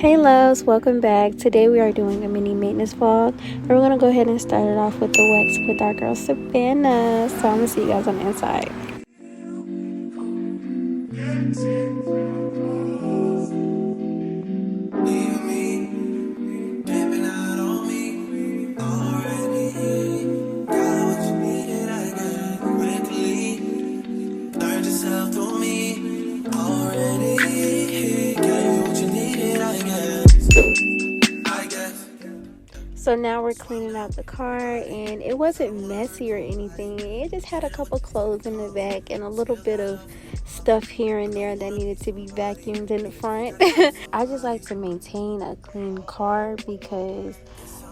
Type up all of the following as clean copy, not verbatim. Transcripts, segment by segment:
Hey loves, welcome back. Today we are doing a mini maintenance vlog and we're going to go ahead and start it off with the wax with our girl Savannah. So I'm going to see you guys on the inside. So now we're cleaning out the car, and it wasn't messy or anything. It just had a couple clothes in the back and a little bit of stuff here and there that needed to be vacuumed in the front. I just like to maintain a clean car because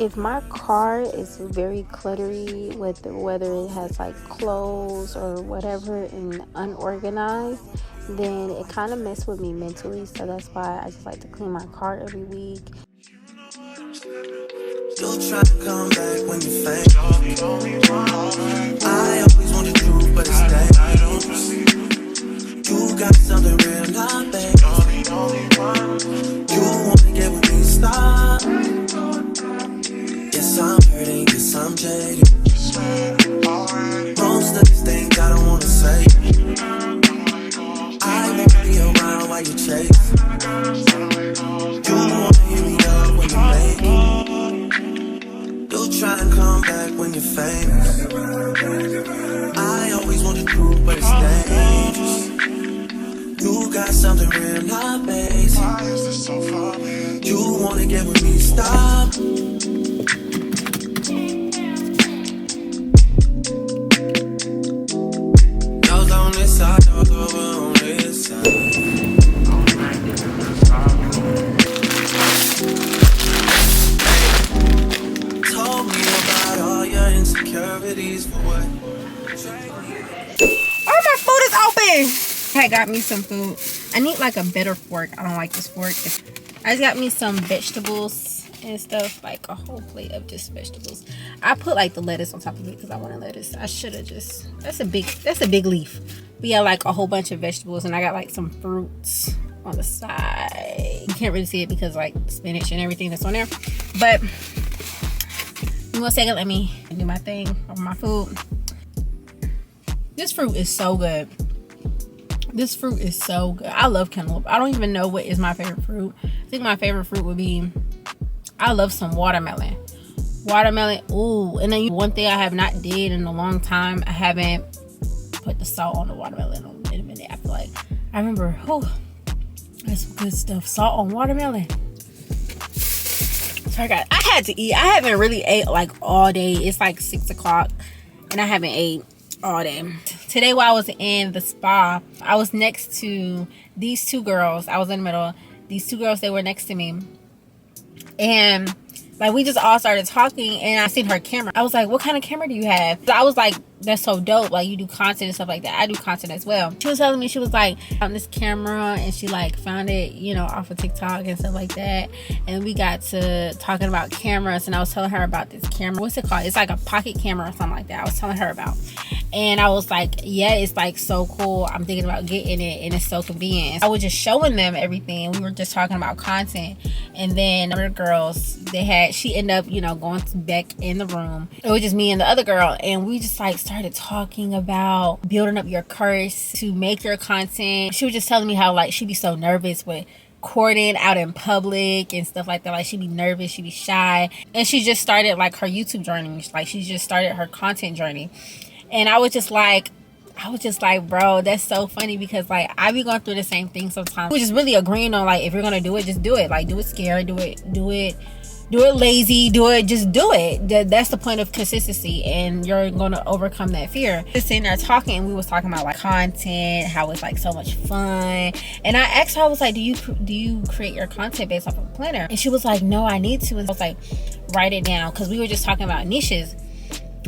if my car is very cluttery with whether it has like clothes or whatever and unorganized, then it kind of messes with me mentally. So that's why I just like to clean my car every week. You'll try to come back when you're famous. I always want the truth, but it's dangerous. You got something real, not fake. You wanna get with me, stop. Yes, I'm hurting, yes, I'm jaded. Most of these things I don't wanna say. I won't be around while you chase. You wanna hear me up when you make it. Try and come back when you're famous. I always want the truth, but it's dangerous. You got something real, not basic. You wanna get with me, stop. Yours on this side, yours over on this side. Oh, my food is open. I got me some food. I need like a better fork. I don't like this fork. I just got me some vegetables and stuff, like a whole plate of just vegetables. I put like the lettuce on top of it because I wanted lettuce. I should have just, that's a big leaf. But yeah, like a whole bunch of vegetables, and I got like some fruits on the side. You can't really see it because like spinach and everything that's on there. But in 1 second, let me do my thing on my food. This fruit is so good. This fruit is so good. I love cantaloupe. I don't even know what is my favorite fruit. I think my favorite fruit would be, I love some watermelon. Watermelon, ooh. And then one thing I have not did in a long time, I haven't put the salt on the watermelon in a minute. I feel like, I remember, oh, that's some good stuff. Salt on watermelon. So I had to eat. I haven't really ate like all day. It's like 6 o'clock and I haven't ate all day. Today while I was in the spa, I was next to these two girls. I was in the middle. These two girls, they were next to me. And like we just all started talking, and I seen her camera. I was like, what kind of camera do you have? I was like, that's so dope. Like you do content and stuff like that. I do content as well. She was telling me, she was like, on this camera, and she like found it, you know, off of TikTok and stuff like that. And we got to talking about cameras, and I was telling her about this camera. What's it called? It's like a pocket camera or something like that. I was telling her about. And I was like, yeah, it's like so cool. I'm thinking about getting it, and it's so convenient. I was just showing them everything. We were just talking about content. And then other girls, she ended up, you know, going back in the room. It was just me and the other girl, and we just like started talking about building up your courage to make your content. She was just telling me how like she'd be so nervous with recording out in public and stuff like that. Like she'd be nervous, she'd be shy, and she just started like her YouTube journey. Like she just started her content journey. And I was just like, bro, that's so funny, because like I be going through the same thing sometimes. We're just really agreeing on like, if you're gonna do it, just do it. Like do it scared, do it lazy, just do it. That's the point of consistency, and you're gonna overcome that fear. Just sitting there talking, and we was talking about like content, how it's like so much fun. And I asked her, I was like, do you create your content based off of a planner? And she was like, no, I need to. And I was like, write it down, because we were just talking about niches.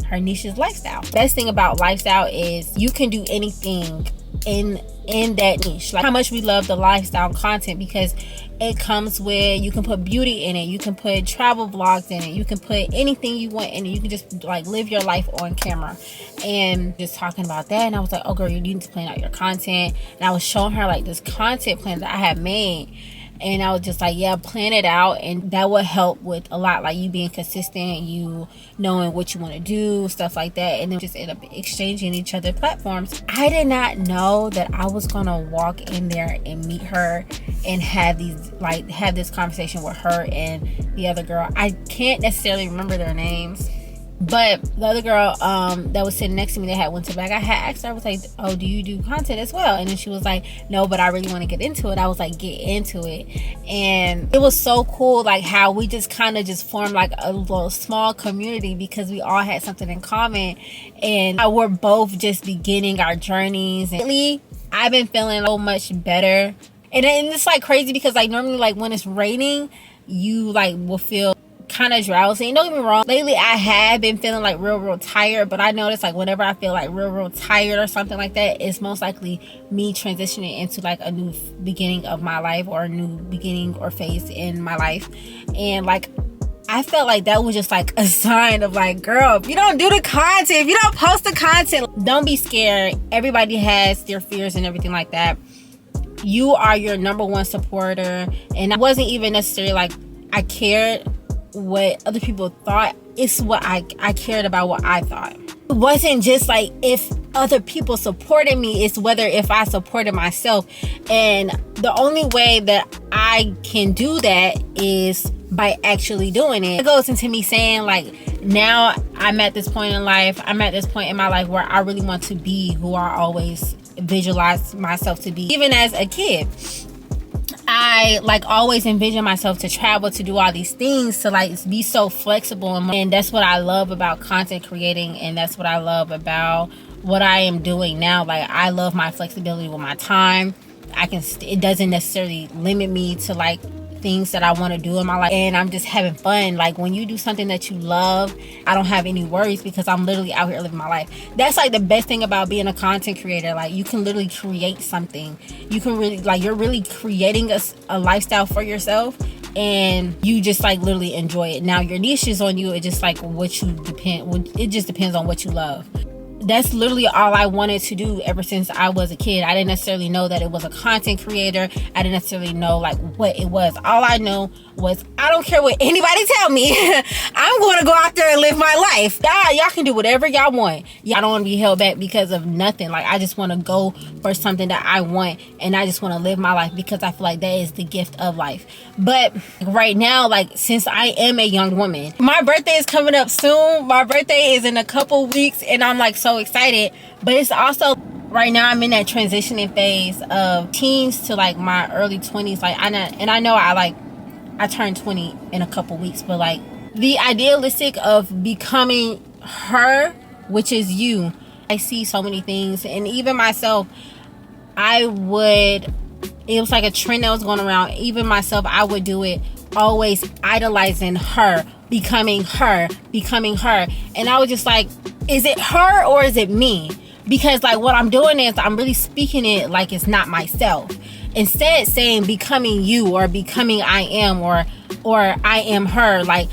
Her niche is lifestyle. Best thing about lifestyle is you can do anything in that niche. Like how much we love the lifestyle content, because it comes with, you can put beauty in it, you can put travel vlogs in it, you can put anything you want in it. You can just like live your life on camera. And just talking about that, and I was like, oh girl, you need to plan out your content. And I was showing her like this content plan that I had made. And I was just like, yeah, plan it out, and that would help with a lot, like you being consistent, you knowing what you want to do, stuff like that. And then just end up exchanging each other platforms. I did not know that I was gonna walk in there and meet her and have this conversation with her and the other girl. I can't necessarily remember their names, but the other girl that was sitting next to me that had went to back, I had asked her, I was like, oh, do you do content as well? And then she was like, no, but I really want to get into it. I was like, get into it. And it was so cool, like how we just kind of just formed like a little small community because we all had something in common, and we're both just beginning our journeys. And lately, I've been feeling so much better. And it's like crazy because like normally like when it's raining, you like will feel kind of drowsy. Don't get me wrong, lately I have been feeling like real tired, but I notice like whenever I feel like real tired or something like that, it's most likely me transitioning into like a new beginning of my life, or a new beginning or phase in my life. And like I felt like that was just like a sign of like, girl, if you don't do the content, if you don't post the content, don't be scared. Everybody has their fears and everything like that. You are your number one supporter. And I wasn't even necessarily like I cared what other people thought. It's what I cared about, what I thought. It wasn't just like if other people supported me, it's whether if I supported myself. And the only way that I can do that is by actually doing it. It goes into me saying like, now I'm at this point in life, I'm at this point in my life where I really want to be who I always visualize myself to be. Even as a kid, I like always envision myself to travel, to do all these things, to like be so flexible. And that's what I love about content creating, and that's what I love about what I am doing now. Like I love my flexibility with my time. It doesn't necessarily limit me to like things that I want to do in my life, and I'm just having fun. Like when you do something that you love, I don't have any worries because I'm literally out here living my life. That's like the best thing about being a content creator. Like you can literally create something. You can really like, you're really creating a lifestyle for yourself, and you just like literally enjoy it. Now your niche is on you. It just like it just depends on what you love. That's literally all I wanted to do ever since I was a kid. I didn't necessarily know that it was a content creator. I didn't necessarily know like what it was. All I know was I don't care what anybody tell me. I'm going to go out there and live my life. Y'all can do whatever y'all want. Y'all don't want to be held back because of nothing. Like I just want to go for something that I want, and I just want to live my life because I feel like that is the gift of life. But right now, like since I am a young woman, my birthday is coming up soon. My birthday is in a couple weeks, and I'm like so excited. But it's also right now I'm in that transitioning phase of teens to like my early 20s. Like I know I turned 20 in a couple weeks, but like the idealistic of becoming her, which is you. I see so many things, and even myself, it was like a trend that was going around. Even myself, I would do it, always idolizing her, becoming her. And I was just like, is it her or is it me? Because like what I'm doing is I'm really speaking it like it's not myself. Instead saying becoming you, or becoming I am, or I am her. Like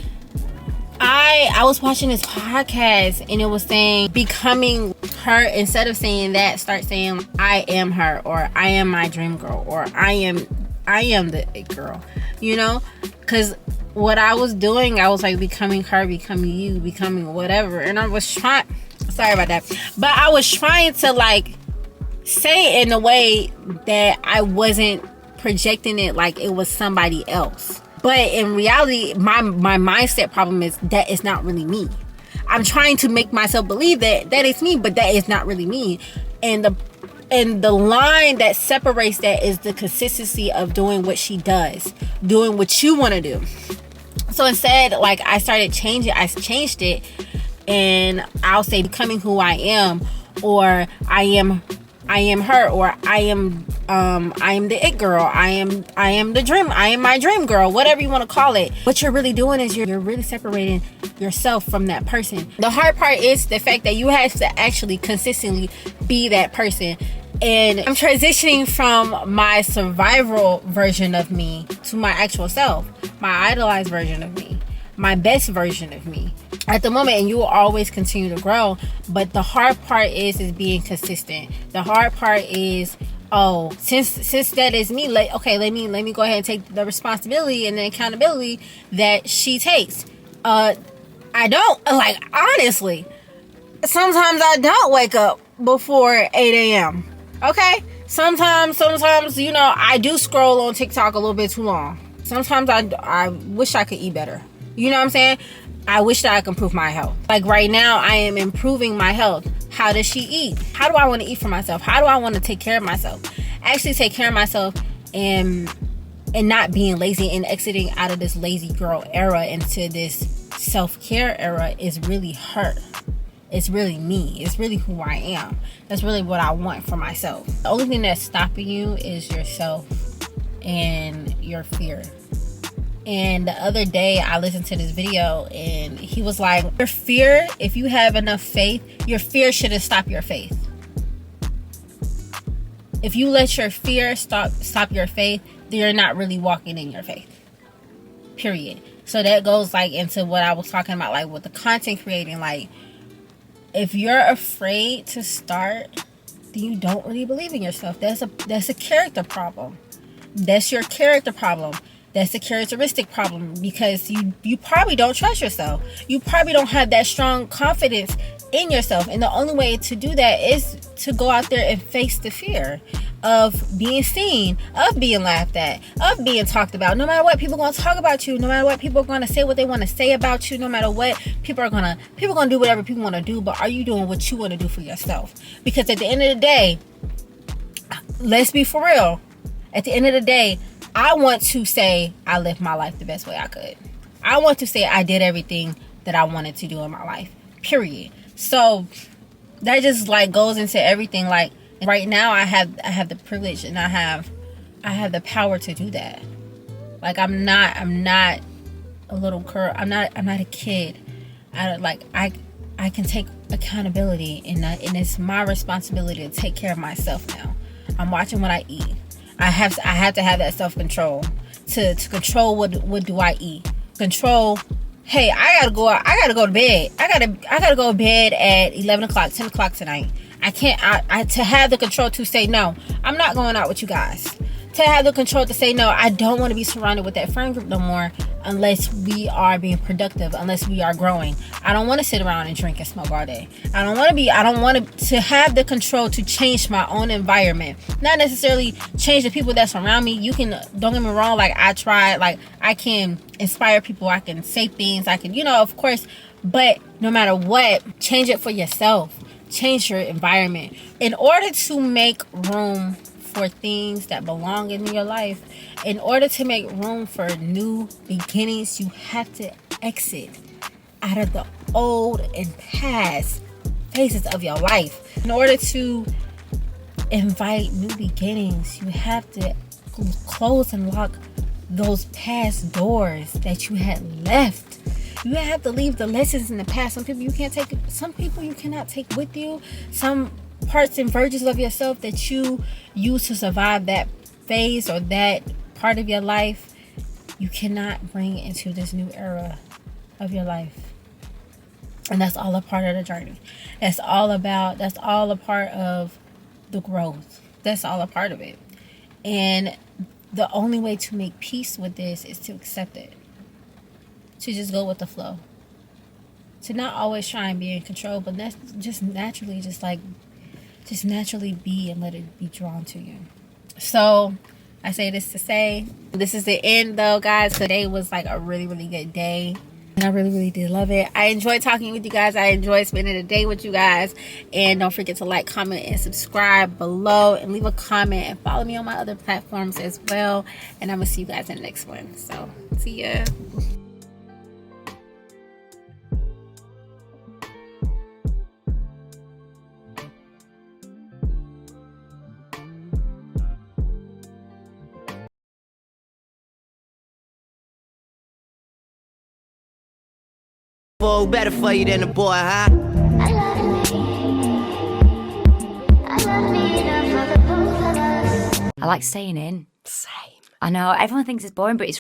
I was watching this podcast and it was saying becoming her. Instead of saying that, start saying I am her, or I am my dream girl, or I am the it girl, you know? Because what I was doing, I was like becoming her, becoming you, becoming whatever. And I was trying, sorry about that, but I was trying to like say it in a way that I wasn't projecting it like it was somebody else. But in reality, my mindset problem is that it's not really me. I'm trying to make myself believe that it's me, but that is not really me. And the line that separates that is the consistency of doing what she does, doing what you want to do. So instead, like I changed it, and I'll say becoming who I am, or I am her, or I am the it girl, I am the dream, I am my dream girl, whatever you want to call it. What you're really doing is you're really separating yourself from that person. The hard part is the fact that you have to actually consistently be that person. And I'm transitioning from my survival version of me to my actual self, my idolized version of me, my best version of me at the moment. And you will always continue to grow, but the hard part is being consistent. The hard part is oh, since that is me, let me go ahead and take the responsibility and the accountability that she takes. I don't, like, honestly, sometimes I don't wake up before 8 a.m. Okay? Sometimes, you know, I do scroll on TikTok a little bit too long. Sometimes I wish I could eat better. You know what I'm saying? I wish that I could improve my health. Like right now, I am improving my health. How does she eat? How do I want to eat for myself? How do I want to take care of myself? Actually take care of myself and not being lazy and exiting out of this lazy girl era into this self-care era is really her. It's really me. It's really who I am. That's really what I want for myself. The only thing that's stopping you is yourself and your fear. And the other day I listened to this video and he was like, your fear, if you have enough faith, your fear shouldn't stop your faith. If you let your fear stop your faith, then you're not really walking in your faith. Period. So that goes like into what I was talking about, like with the content creating. Like, if you're afraid to start, then you don't really believe in yourself. That's a character problem. That's your character problem. That's a characteristic problem, because you probably don't trust yourself. You probably don't have that strong confidence in yourself. And the only way to do that is to go out there and face the fear of being seen, of being laughed at, of being talked about. No matter what, people are going to talk about you. No matter what, people are going to say what they want to say about you. No matter what, people are going to do whatever people want to do. But are you doing what you want to do for yourself? Because at the end of the day, let's be for real. At the end of the day, I want to say I lived my life the best way I could. I want to say I did everything that I wanted to do in my life. Period. So that just like goes into everything. Like right now I have the privilege and I have the power to do that. Like I'm not a little girl. I'm not a kid. I can take accountability, and it's my responsibility to take care of myself now. I'm watching what I eat. I have to have that self-control to control what do I eat. Control, hey, I gotta go to bed. I gotta go to bed at 11 o'clock, 10 o'clock tonight. I can't, to have the control to say, no, I'm not going out with you guys. To have the control to say, no, I don't want to be surrounded with that friend group no more unless we are being productive, unless we are growing. I don't want to sit around and drink and smoke all day. I don't want to have the control to change my own environment. Not necessarily change the people that's around me. You can, don't get me wrong, like I try, like I can inspire people. I can say things. I can, of course, but no matter what, change it for yourself. Change your environment. In order to make room for things that belong in your life, in order to make room for new beginnings, you have to exit out of the old and past phases of your life. In order to invite new beginnings, you have to close and lock those past doors that you had left. You have to leave the lessons in the past. Some people you cannot take with you. Some parts and versions of yourself that you use to survive that phase or that part of your life, you cannot bring into this new era of your life. And that's all a part of the journey. That's all a part of the growth. That's all a part of it. And the only way to make peace with this is to accept it. To just go with the flow. To not always try and be in control, but that's just naturally be and let it be drawn to you. So I say this to say, this is the end though, guys. Today was like a really, really good day. And I really, really did love it. I enjoyed talking with you guys. I enjoyed spending the day with you guys. And don't forget to like, comment, and subscribe below. And leave a comment. And follow me on my other platforms as well. And I'm going to see you guys in the next one. So, see ya. Better for you than a boy, huh? I like staying in. Same. I know everyone thinks it's boring, but it's